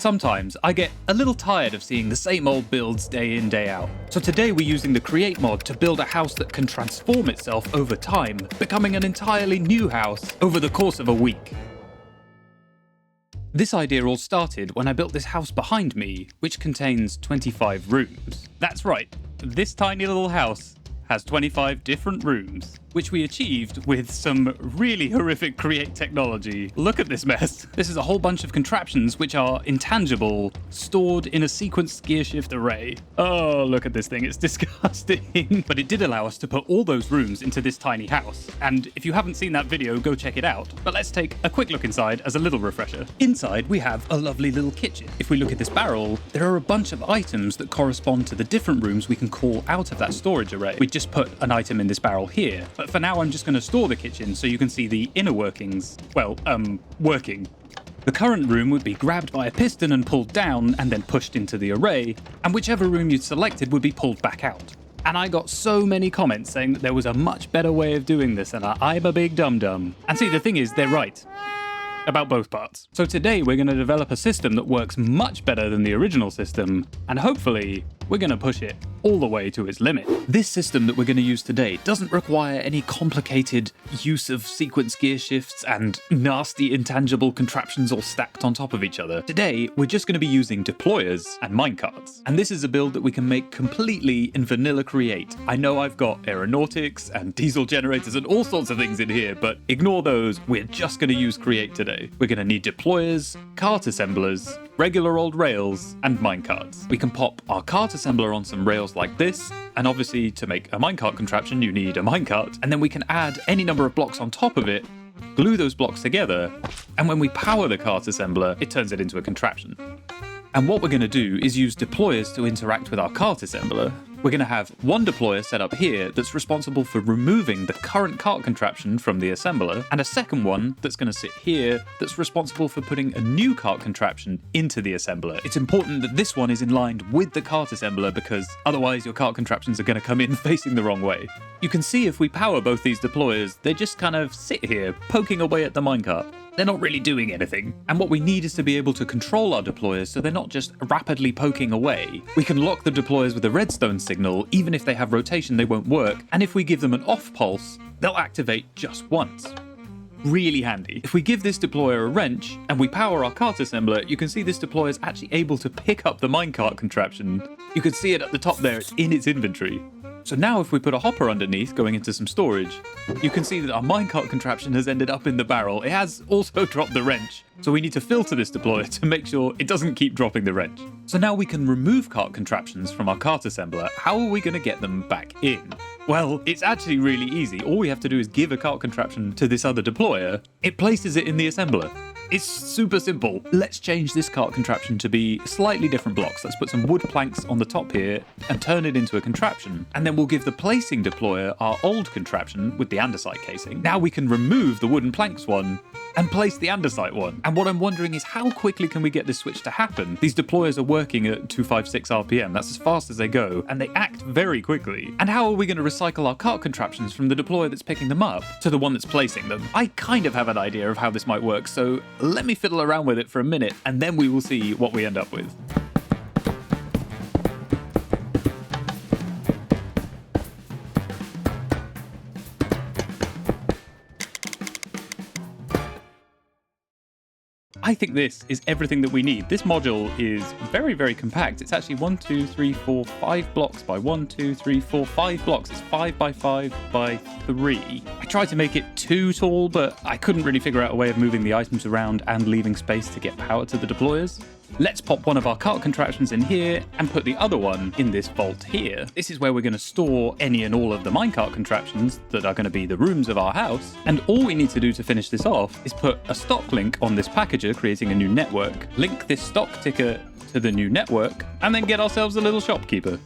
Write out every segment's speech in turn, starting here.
Sometimes I get a little tired of seeing the same old builds day in, day out. So today we're using the Create mod to build a house that can transform itself over time, becoming an entirely new house over the course of a week. This idea all started when I built this house behind me, which contains 25 rooms. That's right, this tiny little house has 25 different rooms, which we achieved with some really horrific Create technology. Look at this mess. This is a whole bunch of contraptions which are intangible, stored in a sequenced gear shift array. Oh, look at this thing, it's disgusting. But it did allow us to put all those rooms into this tiny house. And if you haven't seen that video, go check it out. But let's take a quick look inside as a little refresher. Inside, we have a lovely little kitchen. If we look at this barrel, there are a bunch of items that correspond to the different rooms we can call out of that storage array. We just put an item in this barrel here. But for now, I'm just going to store the kitchen so you can see the inner workings, well, working. The current room would be grabbed by a piston and pulled down and then pushed into the array, and whichever room you'd selected would be pulled back out. And I got so many comments saying that there was a much better way of doing this, and I'm a big dum-dum. And see, the thing is, they're right about both parts. So today we're going to develop a system that works much better than the original system, and hopefully we're going to push it all the way to its limit. This system that we're going to use today doesn't require any complicated use of sequence gear shifts and nasty intangible contraptions all stacked on top of each other. Today, we're just going to be using deployers and minecarts. And this is a build that we can make completely in vanilla Create. I know I've got aeronautics and diesel generators and all sorts of things in here, but ignore those. We're just going to use Create today. We're going to need deployers, cart assemblers, regular old rails, and minecarts. We can pop our cart assembler on some rails like this, and obviously to make a minecart contraption you need a minecart, and then we can add any number of blocks on top of it, glue those blocks together, and when we power the cart assembler, it turns it into a contraption. And what we're going to do is use deployers to interact with our cart assembler. We're going to have one deployer set up here that's responsible for removing the current cart contraption from the assembler, and a second one that's going to sit here that's responsible for putting a new cart contraption into the assembler. It's important that this one is in line with the cart assembler because otherwise your cart contraptions are going to come in facing the wrong way. You can see if we power both these deployers, they just kind of sit here poking away at the minecart. They're not really doing anything. And what we need is to be able to control our deployers so they're not just rapidly poking away. We can lock the deployers with a redstone signal, even if they have rotation they won't work, and if we give them an off pulse, they'll activate just once. Really handy. If we give this deployer a wrench and we power our cart assembler, you can see this deployer is actually able to pick up the minecart contraption. You can see it at the top there, it's in its inventory. So now if we put a hopper underneath going into some storage, you can see that our minecart contraption has ended up in the barrel. It has also dropped the wrench, so we need to filter this deployer to make sure it doesn't keep dropping the wrench. So now we can remove cart contraptions from our cart assembler. How are we going to get them back in? Well, it's actually really easy. All we have to do is give a cart contraption to this other deployer. It places it in the assembler. It's super simple. Let's change this cart contraption to be slightly different blocks. Let's put some wood planks on the top here and turn it into a contraption. And then we'll give the placing deployer our old contraption with the andesite casing. Now we can remove the wooden planks one and place the andesite one. And what I'm wondering is how quickly can we get this switch to happen? These deployers are working at 256 RPM. That's as fast as they go, and they act very quickly. And how are we going to recycle our cart contraptions from the deployer that's picking them up to the one that's placing them? I kind of have an idea of how this might work, so let me fiddle around with it for a minute, and then we will see what we end up with. I think this is everything that we need. This module is very, very compact. It's actually 5 blocks by 5 blocks. It's 5 by 5 by 3. I tried to make it too tall, but I couldn't really figure out a way of moving the items around and leaving space to get power to the deployers. Let's pop one of our cart contraptions in here and put the other one in this vault here. This is where we're going to store any and all of the minecart contraptions that are going to be the rooms of our house. And all we need to do to finish this off is put a stock link on this packager, creating a new network, link this stock ticker to the new network, and then get ourselves a little shopkeeper.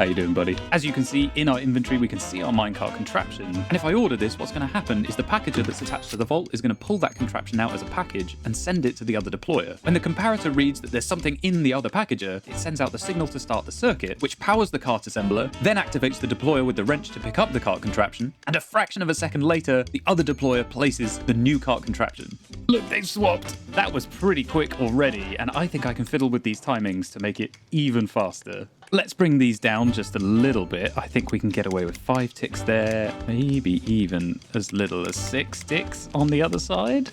How you doing, buddy? As you can see in our inventory, we can see our minecart contraption. And if I order this, what's going to happen is the packager that's attached to the vault is going to pull that contraption out as a package and send it to the other deployer. When the comparator reads that there's something in the other packager, it sends out the signal to start the circuit, which powers the cart assembler, then activates the deployer with the wrench to pick up the cart contraption, and a fraction of a second later, the other deployer places the new cart contraption. Look, they've swapped! That was pretty quick already, and I think I can fiddle with these timings to make it even faster. Let's bring these down just a little bit. I think we can get away with 5 ticks there, maybe even as little as 6 ticks on the other side.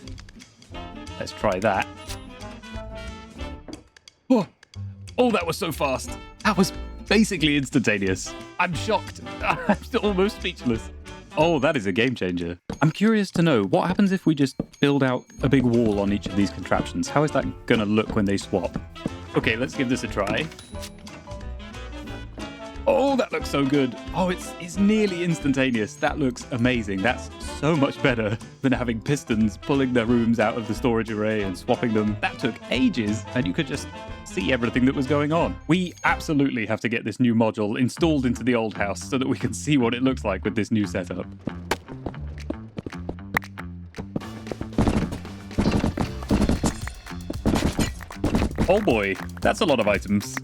Let's try that. Oh, that was so fast. That was basically instantaneous. I'm shocked. I'm still almost speechless. Oh, that is a game changer. I'm curious to know what happens if we just build out a big wall on each of these contraptions. How is that gonna look when they swap? Okay, let's give this a try. Oh, that looks so good. Oh, it's nearly instantaneous. That looks amazing. That's so much better than having pistons pulling their rooms out of the storage array and swapping them. That took ages, and you could just see everything that was going on. We absolutely have to get this new module installed into the old house so that we can see what it looks like with this new setup. Oh boy, that's a lot of items.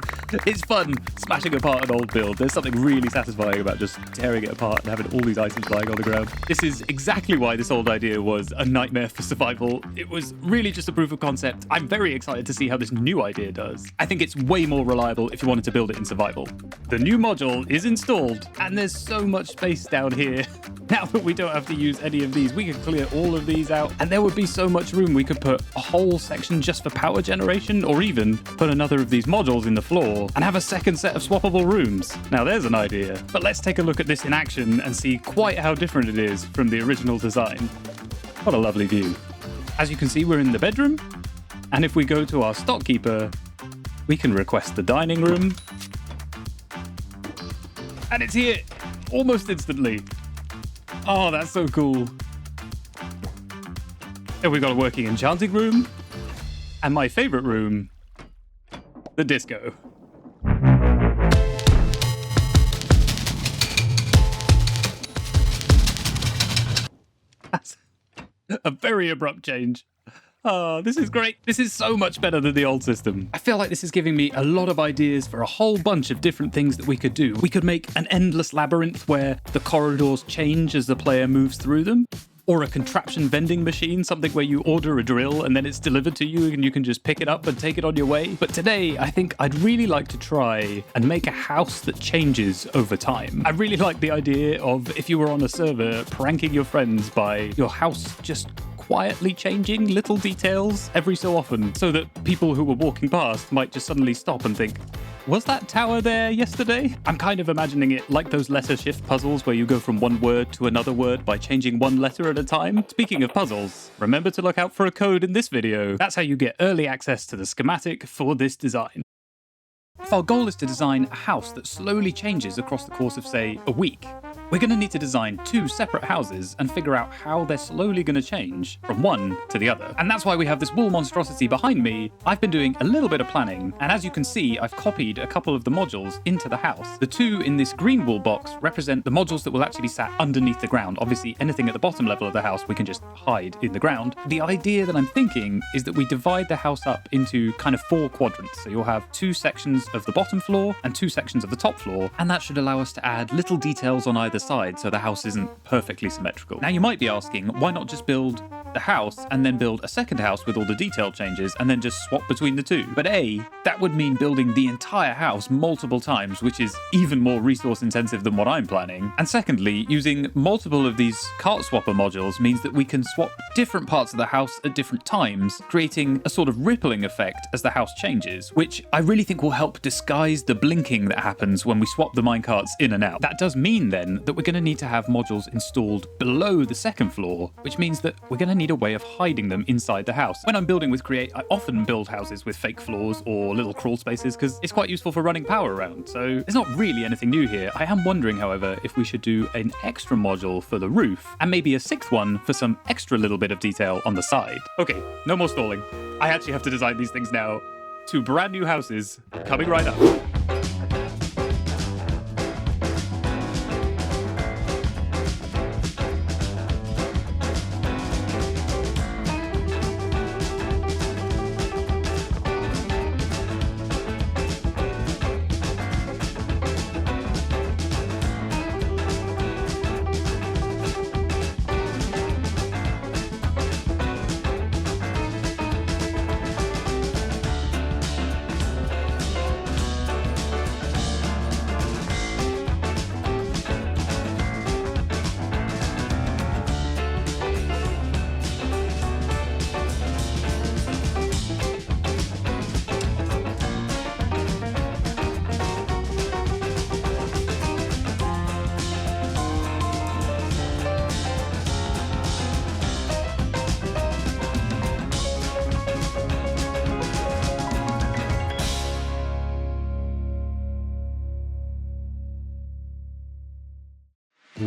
It's fun smashing apart an old build. There's something really satisfying about just tearing it apart and having all these items lying on the ground. This is exactly why this old idea was a nightmare for survival. It was really just a proof of concept. I'm very excited to see how this new idea does. I think it's way more reliable if you wanted to build it in survival. The new module is installed, and there's so much space down here. Now that we don't have to use any of these, we can clear all of these out, and there would be so much room. We could put a whole section just for power generation, or even put another of these modules in the floor and have a second set of swappable rooms. Now there's an idea. But let's take a look at this in action and see quite how different it is from the original design. What a lovely view. As you can see, we're in the bedroom, and if we go to our stock keeper, we can request the dining room, and it's here almost instantly. Oh, that's so cool. And we've got a working enchanting room, and my favorite room, the disco. That's a very abrupt change. Oh, this is great. This is so much better than the old system. I feel like this is giving me a lot of ideas for a whole bunch of different things that we could do. We could make an endless labyrinth where the corridors change as the player moves through them. Or a contraption vending machine, something where you order a drill and then it's delivered to you and you can just pick it up and take it on your way. But today, I think I'd really like to try and make a house that changes over time. I really like the idea of, if you were on a server, pranking your friends by your house just quietly changing little details every so often, so that people who were walking past might just suddenly stop and think, was that tower there yesterday? I'm kind of imagining it like those letter shift puzzles where you go from one word to another word by changing one letter at a time. Speaking of puzzles, remember to look out for a code in this video. That's how you get early access to the schematic for this design. If our goal is to design a house that slowly changes across the course of, say, a week, we're going to need to design 2 separate houses and figure out how they're slowly going to change from one to the other. And that's why we have this wall monstrosity behind me. I've been doing a little bit of planning, and as you can see, I've copied a couple of the modules into the house. The 2 in this green wall box represent the modules that will actually be sat underneath the ground. Obviously, anything at the bottom level of the house, we can just hide in the ground. The idea that I'm thinking is that we divide the house up into kind of 4 quadrants. So you'll have 2 sections of the bottom floor and 2 sections of the top floor, and that should allow us to add little details on either side so the house isn't perfectly symmetrical. Now you might be asking, why not just build the house and then build a second house with all the detail changes and then just swap between the 2? But A, that would mean building the entire house multiple times, which is even more resource intensive than what I'm planning. And secondly, using multiple of these cart swapper modules means that we can swap different parts of the house at different times, creating a sort of rippling effect as the house changes, which I really think will help disguise the blinking that happens when we swap the minecarts in and out. That does mean then that we're going to need to have modules installed below the second floor, which means that we're going to need a way of hiding them inside the house. When I'm building with Create, I often build houses with fake floors or little crawl spaces because it's quite useful for running power around. So there's not really anything new here. I am wondering, however, if we should do an extra module for the roof and maybe a 6th one for some extra little bit of detail on the side. Okay, no more stalling. I actually have to design these things now. 2 brand new houses coming right up.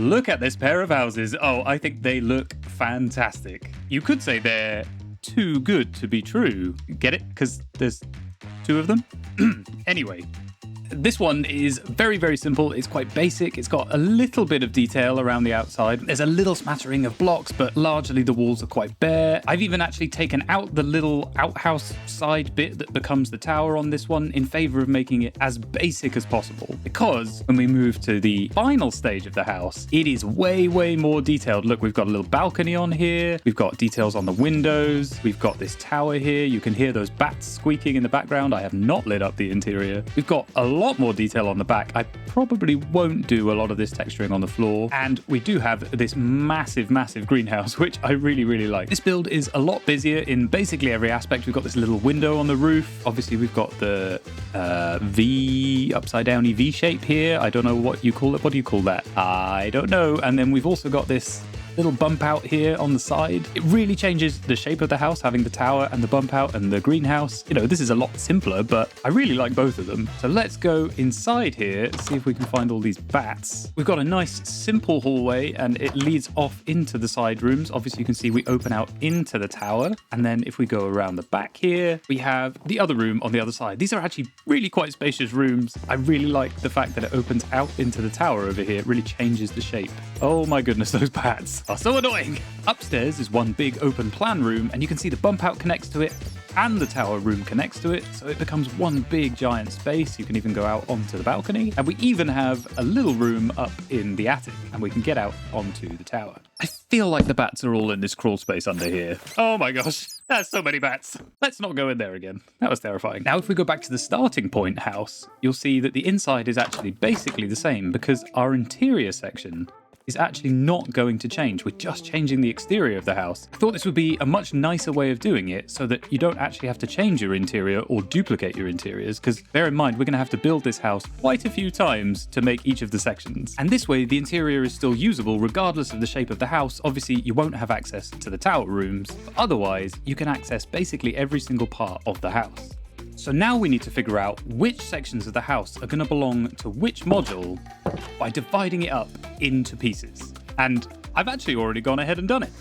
look at this pair of houses. Oh, I think they look fantastic. You could say they're too good to be true. Get it? Because there's two of them. Anyway, this one is very, very simple. It's quite basic. It's got a little bit of detail around the outside. There's a little smattering of blocks, but largely the walls are quite bare. I've even actually taken out the little outhouse side bit that becomes the tower on this one in favor of making it as basic as possible. Because when we move to the final stage of the house, it is way, way more detailed. Look, we've got a little balcony on here. We've got details on the windows. We've got this tower here. You can hear those bats squeaking in the background. I have not lit up the interior. We've got a lot more detail on the back. I probably won't do a lot of this texturing on the floor. And we do have this massive, massive greenhouse, which I really, really like. This build is a lot busier in basically every aspect. We've got this little window on the roof. Obviously, we've got the V, upside downy V shape here. I don't know what you call it. What do you call that? I don't know. And then we've also got this little bump out here on the side. It really changes the shape of the house, having the tower and the bump out and the greenhouse. You know, this is a lot simpler, but I really like both of them. So let's go inside here, see if we can find all these bats. We've got a nice simple hallway and it leads off into the side rooms. Obviously, you can see we open out into the tower. And then if we go around the back here, we have the other room on the other side. These are actually really quite spacious rooms. I really like the fact that it opens out into the tower over here. It really changes the shape. Oh my goodness, those bats are so annoying. Upstairs is one big open plan room, and you can see the bump out connects to it and the tower room connects to it, so it becomes one big giant space. You can even go out onto the balcony, and we even have a little room up in the attic, and we can get out onto the tower. I feel like the bats are all in this crawl space under here. Oh my gosh, there's so many bats. Let's not go in there again. That was terrifying. Now, if we go back to the starting point house, you'll see that the inside is actually basically the same because our interior section is actually not going to change. We're just changing the exterior of the house. I thought this would be a much nicer way of doing it so that you don't actually have to change your interior or duplicate your interiors, because bear in mind, we're going to have to build this house quite a few times to make each of the sections. And this way, the interior is still usable regardless of the shape of the house. Obviously, you won't have access to the tower rooms, but otherwise, you can access basically every single part of the house. So now we need to figure out which sections of the house are going to belong to which module by dividing it up into pieces. And I've actually already gone ahead and done it.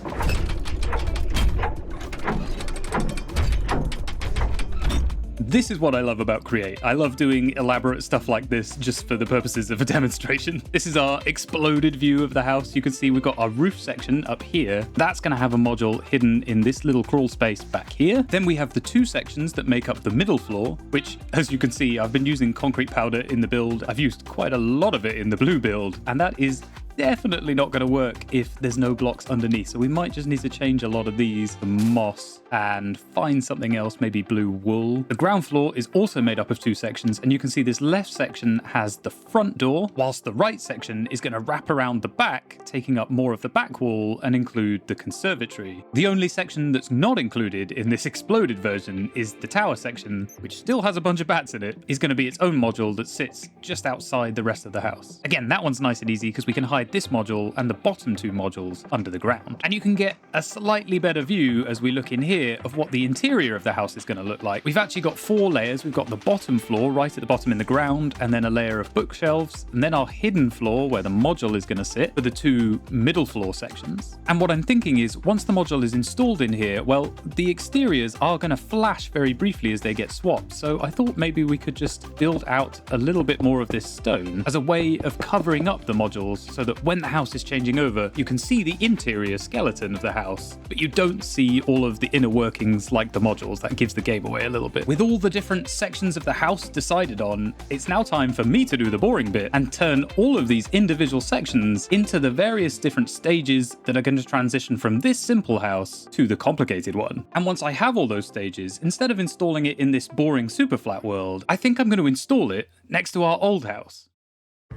This is what I love about Create. I love doing elaborate stuff like this just for the purposes of a demonstration. This is our exploded view of the house. You can see we've got our roof section up here. That's going to have a module hidden in this little crawl space back here. Then we have the two sections that make up the middle floor, which, as you can see, I've been using concrete powder in the build. I've used quite a lot of it in the blue build, and that is definitely not going to work if there's no blocks underneath. So we might just need to change a lot of these to moss and find something else, maybe blue wool. The ground floor is also made up of two sections, and you can see this left section has the front door, whilst the right section is going to wrap around the back, taking up more of the back wall and include the conservatory. The only section that's not included in this exploded version is the tower section, which still has a bunch of bats in it, is going to be its own module that sits just outside the rest of the house. Again, that one's nice and easy because we can hide this module and the bottom two modules under the ground. And you can get a slightly better view as we look in here of what the interior of the house is going to look like. We've actually got 4 layers. We've got the bottom floor right at the bottom in the ground, and then a layer of bookshelves, and then our hidden floor where the module is going to sit for the 2 middle floor sections. And what I'm thinking is once the module is installed in here, well, the exteriors are going to flash very briefly as they get swapped. So I thought maybe we could just build out a little bit more of this stone as a way of covering up the modules so that when the house is changing over, you can see the interior skeleton of the house, but you don't see all of the inner workings like the modules. That gives the game away a little bit. With all the different sections of the house decided on, it's now time for me to do the boring bit and turn all of these individual sections into the various different stages that are going to transition from this simple house to the complicated one. And once I have all those stages, instead of installing it in this boring super flat world, I think I'm going to install it next to our old house.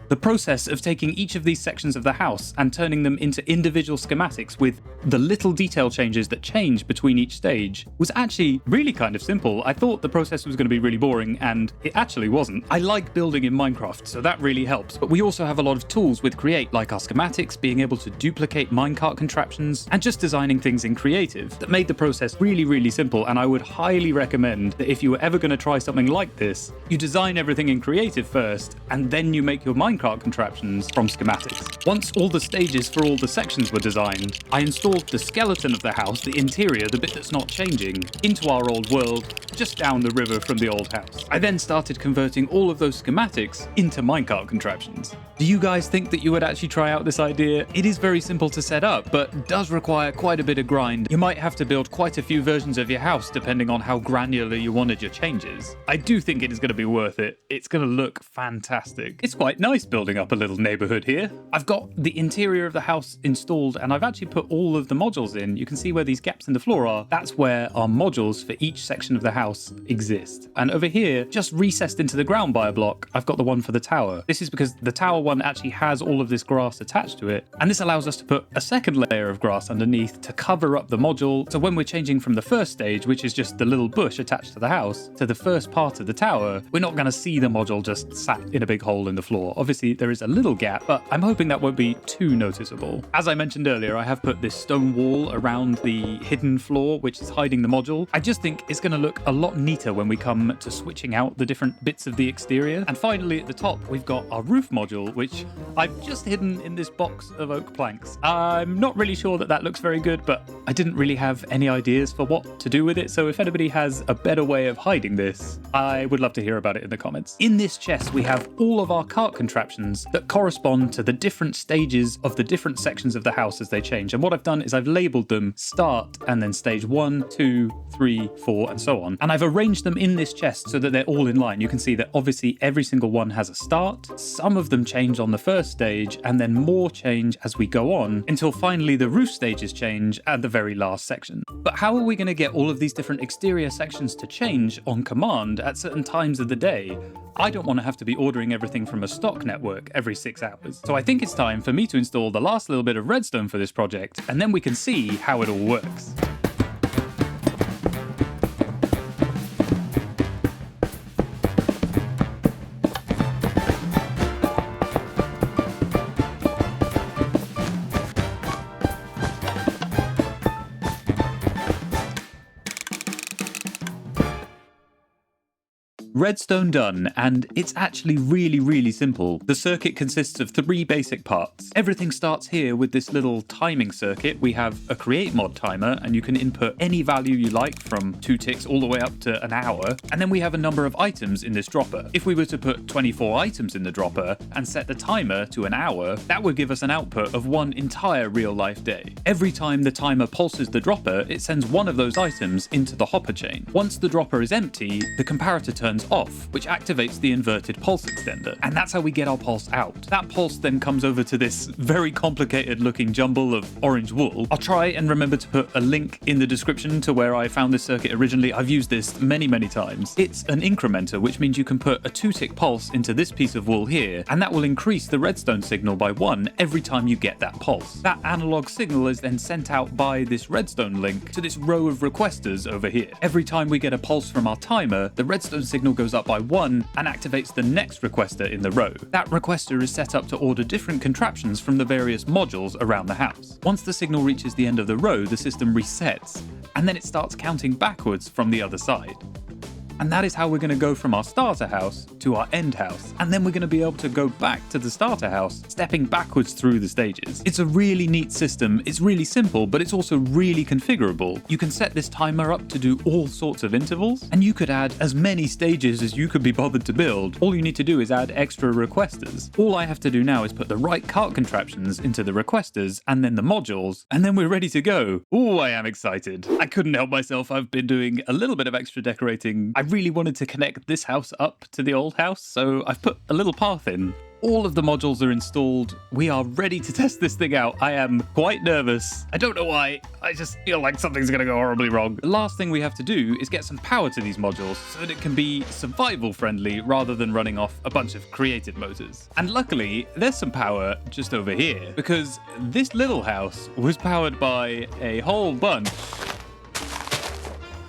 The process of taking each of these sections of the house and turning them into individual schematics with the little detail changes that change between each stage was actually really kind of simple. I thought the process was going to be really boring, and it actually wasn't. I like building in Minecraft, so that really helps. But we also have a lot of tools with Create, like our schematics, being able to duplicate minecart contraptions, and just designing things in Creative that made the process really, really simple. And I would highly recommend that if you were ever going to try something like this, you design everything in Creative first, and then you make your Minecraft minecart contraptions from schematics. Once all the stages for all the sections were designed, I installed the skeleton of the house, the interior, the bit that's not changing, into our old world, just down the river from the old house. I then started converting all of those schematics into minecart contraptions. Do you guys think that you would actually try out this idea? It is very simple to set up, but does require quite a bit of grind. You might have to build quite a few versions of your house depending on how granular you wanted your changes. I do think it is going to be worth it. It's going to look fantastic. It's quite nice building up a little neighborhood here. I've got the interior of the house installed and I've actually put all of the modules in. You can see where these gaps in the floor are. That's where our modules for each section of the house exist. And over here, just recessed into the ground by a block, I've got the one for the tower. This is because the tower one actually has all of this grass attached to it. And this allows us to put a second layer of grass underneath to cover up the module. So when we're changing from the first stage, which is just the little bush attached to the house, to the first part of the tower, we're not going to see the module just sat in a big hole in the floor. Obviously, there is a little gap, but I'm hoping that won't be too noticeable. As I mentioned earlier, I have put this stone wall around the hidden floor, which is hiding the module. I just think it's going to look a lot neater when we come to switching out the different bits of the exterior. And finally, at the top, we've got our roof module, which I've just hidden in this box of oak planks. I'm not really sure that that looks very good, but I didn't really have any ideas for what to do with it. So if anybody has a better way of hiding this, I would love to hear about it in the comments. In this chest, we have all of our cart contraptions that correspond to the different stages of the different sections of the house as they change. And what I've done is I've labeled them start and then stage 1, 2, 3, 4, and so on. And I've arranged them in this chest so that they're all in line. You can see that obviously every single one has a start. Some of them change on the first stage and then more change as we go on until finally the roof stages change at the very last section. But how are we going to get all of these different exterior sections to change on command at certain times of the day? I don't want to have to be ordering everything from a stock network every 6 hours. So I think it's time for me to install the last little bit of redstone for this project, and then we can see how it all works. Redstone done, and it's actually really simple. The circuit consists of 3 basic parts. Everything starts here with this little timing circuit. We have a create mod timer, and you can input any value you like from 2 ticks all the way up to an hour. And then we have a number of items in this dropper. If we were to put 24 items in the dropper and set the timer to an hour, that would give us an output of 1 entire real-life day. Every time the timer pulses the dropper, it sends one of those items into the hopper chain. Once the dropper is empty, the comparator turns off, which activates the inverted pulse extender. And that's how we get our pulse out. That pulse then comes over to this very complicated looking jumble of orange wool. I'll try and remember to put a link in the description to where I found this circuit originally. I've used this many times. It's an incrementer, which means you can put a 2-tick pulse into this piece of wool here, and that will increase the redstone signal by 1 every time you get that pulse. That analog signal is then sent out by this redstone link to this row of requesters over here. Every time we get a pulse from our timer, the redstone signal goes up by 1 and activates the next requester in the row. That requester is set up to order different contraptions from the various modules around the house. Once the signal reaches the end of the row, the system resets, and then it starts counting backwards from the other side. And that is how we're going to go from our starter house to our end house. And then we're going to be able to go back to the starter house, stepping backwards through the stages. It's a really neat system. It's really simple, but it's also really configurable. You can set this timer up to do all sorts of intervals, and you could add as many stages as you could be bothered to build. All you need to do is add extra requesters. All I have to do now is put the right cart contraptions into the requesters and then the modules, and then we're ready to go. Ooh, I am excited. I couldn't help myself. I've been doing a little bit of extra decorating. I really wanted to connect this house up to the old house, so I've put a little path in. All of the modules are installed. We are ready to test this thing out. I am quite nervous. I don't know why. I just feel like something's going to go horribly wrong. The last thing we have to do is get some power to these modules so that it can be survival friendly rather than running off a bunch of created motors. And luckily, there's some power just over here because this little house was powered by a whole bunch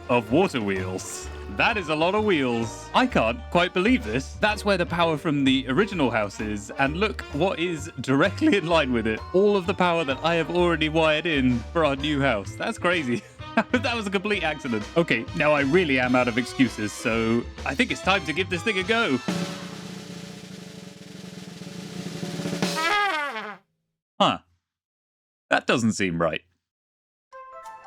of water wheels. That is a lot of wheels. I can't quite believe this. That's where the power from the original house is, and look what is directly in line with it. All of the power that I have already wired in for our new house. That's crazy. That was a complete accident. Okay, now I really am out of excuses, so I think it's time to give this thing a go. doesn't seem right.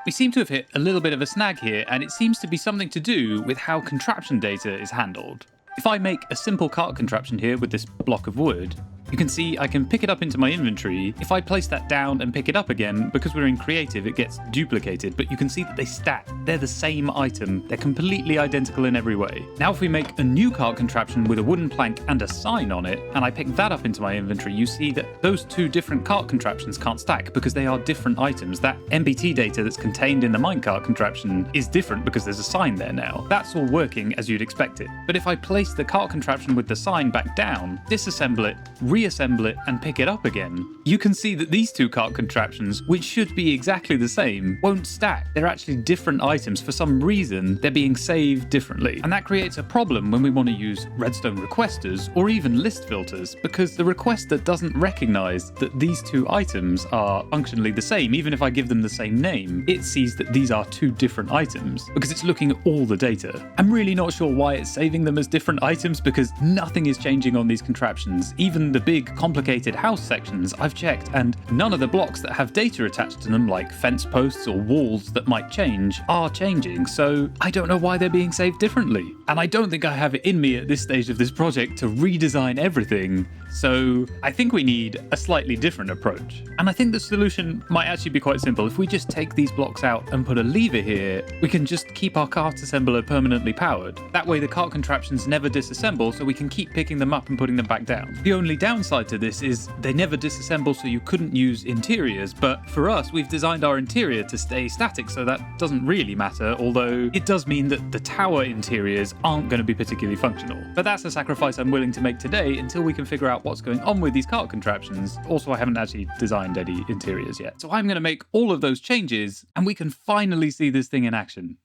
We seem to have hit a little bit of a snag here, and it seems to be something to do with how contraption data is handled. If I make a simple cart contraption here with this block of wood, you can see I can pick it up into my inventory. If I place that down and pick it up again, because we're in creative, it gets duplicated, but you can see that they stack. They're the same item. They're completely identical in every way. Now, if we make a new cart contraption with a wooden plank and a sign on it, and I pick that up into my inventory, you see that those two different cart contraptions can't stack because they are different items. That MBT data that's contained in the minecart contraption is different because there's a sign there now. That's all working as you'd expect it. But if I place the cart contraption with the sign back down, disassemble it, reassemble it, and pick it up again, you can see that these two cart contraptions, which should be exactly the same, won't stack. They're actually different items. For some reason, they're being saved differently. And that creates a problem when we want to use redstone requesters or even list filters, because the requester doesn't recognize that these two items are functionally the same. Even if I give them the same name, it sees that these are two different items because it's looking at all the data. I'm really not sure why it's saving them as different items, because nothing is changing on these contraptions. Even the big complicated house sections I've checked, and none of the blocks that have data attached to them, like fence posts or walls that might change, are changing. So I don't know why they're being saved differently. And I don't think I have it in me at this stage of this project to redesign everything. So I think we need a slightly different approach. And I think the solution might actually be quite simple. If we just take these blocks out and put a lever here, we can just keep our cart assembler permanently powered. That way the cart contraptions never disassemble, so we can keep picking them up and putting them back down. The only downside to this is they never disassemble, so you couldn't use interiors. But for us, we've designed our interior to stay static, so that doesn't really matter, although it does mean that the tower interiors aren't going to be particularly functional. But that's a sacrifice I'm willing to make today until we can figure out what's going on with these cart contraptions. Also, I haven't actually designed any interiors yet. So I'm going to make all of those changes and we can finally see this thing in action.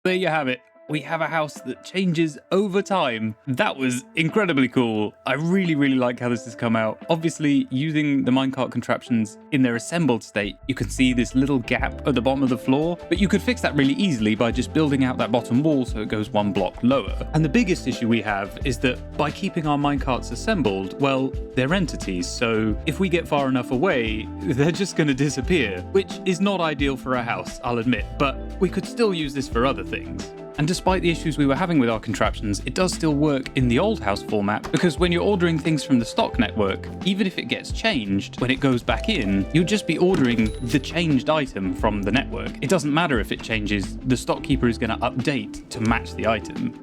There you have it. We have a house that changes over time. That was incredibly cool. I really like how this has come out. Obviously, using the minecart contraptions in their assembled state, you can see this little gap at the bottom of the floor, but you could fix that really easily by just building out that bottom wall so it goes one block lower. And the biggest issue we have is that by keeping our minecarts assembled, well, they're entities, so if we get far enough away, they're just going to disappear, which is not ideal for a house, I'll admit, but we could still use this for other things. And despite the issues we were having with our contraptions, it does still work in the old house format, because when you're ordering things from the stock network, even if it gets changed, when it goes back in, you'll just be ordering the changed item from the network. It doesn't matter if it changes, the stock keeper is going to update to match the item.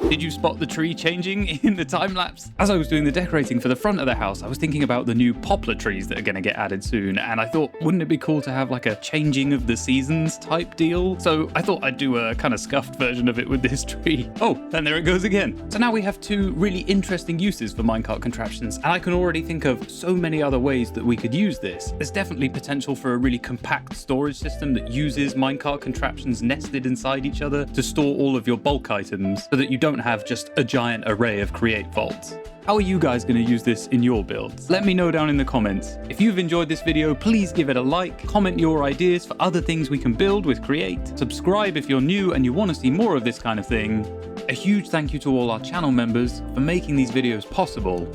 Did you spot the tree changing in the time lapse? As I was doing the decorating for the front of the house, I was thinking about the new poplar trees that are going to get added soon, and I thought, wouldn't it be cool to have like a changing of the seasons type deal? So I thought I'd do a kind of scuffed version of it with this tree. Oh, and there it goes again. So now we have two really interesting uses for minecart contraptions, and I can already think of so many other ways that we could use this. There's definitely potential for a really compact storage system that uses minecart contraptions nested inside each other to store all of your bulk items so that you don't have just a giant array of create vaults. How are you guys going to use this in your builds? Let me know down in the comments. If you've enjoyed this video, please give it a like, comment your ideas for other things we can build with Create, subscribe if you're new and you want to see more of this kind of thing. A huge thank you to all our channel members for making these videos possible,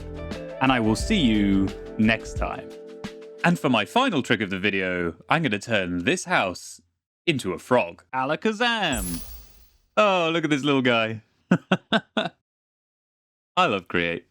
and I will see you next time. And for my final trick of the video, I'm going to turn this house into a frog. Alakazam! Oh, look at this little guy. I love Create.